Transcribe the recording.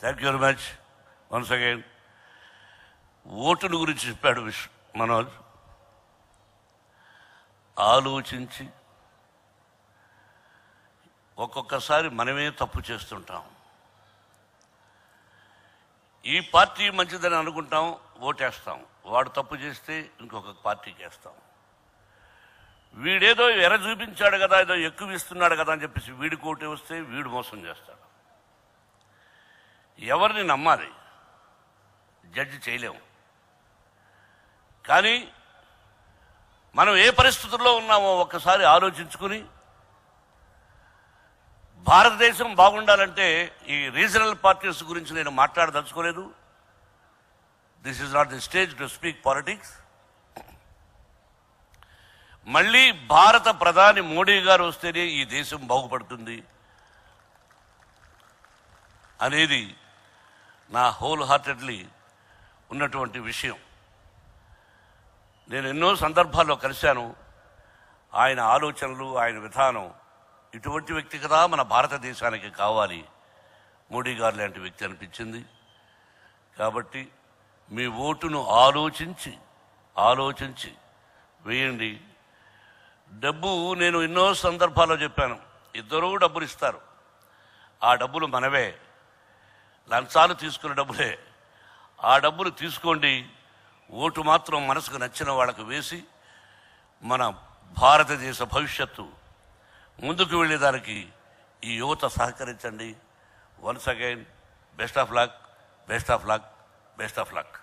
Thank you very much once again. ఓటును గురించి చెప్పాడు మనోజ్. ఆలోచించి ఒక్కొక్కసారి మనమే తప్పు చేస్తుంటాం. ఈ పార్టీ మంచిదని అనుకుంటాం, ఓటేస్తాం. వాడు తప్పు చేస్తే ఇంకొక పార్టీకి వేస్తాం. వీడేదో ఎర చూపించాడు కదా, ఏదో ఎక్కువ ఇస్తున్నాడు కదా అని చెప్పేసి వీడికి ఓటు వస్తే వీడు మోసం చేస్తాడు. ఎవరిని నమ్మాలి? జడ్జి చేయలేము. కానీ మనం ఏ పరిస్థితుల్లో ఉన్నామో ఒక్కసారి ఆలోచించుకుని, భారతదేశం బాగుండాలంటే ఈ రీజనల్ పార్టీస్ గురించి నేను మాట్లాడదలుచుకోలేదు. This is not the stage to speak politics. మళ్ళీ భారత ప్రధాని మోడీ గారు వస్తేనే ఈ దేశం బాగుపడుతుంది అనేది నా హోల్ హార్టెడ్లీ ఉన్నటువంటి విషయం. నేను ఎన్నో సందర్భాల్లో కలిశాను. ఆయన ఆలోచనలు, ఆయన విధానం, ఇటువంటి వ్యక్తి కదా మన భారతదేశానికి కావాలి, మోడీ గారు లాంటి వ్యక్తి అనిపించింది. కాబట్టి మీ ఓటును ఆలోచించి వేయండి. డబ్బు నేను ఎన్నో సందర్భాల్లో చెప్పాను, ఇద్దరూ డబ్బులు ఇస్తారు, ఆ డబ్బులు మనవే, లంచాలు తీసుకున్న డబ్బులే. ఆ డబ్బులు తీసుకోండి, ఓటు మాత్రం మనసుకు నచ్చిన వాళ్ళకు వేసి మన భారతదేశ భవిష్యత్తు ముందుకు వెళ్ళేదానికి ఈ యువత సహకరించండి. Once again best of luck, best of luck, best of luck.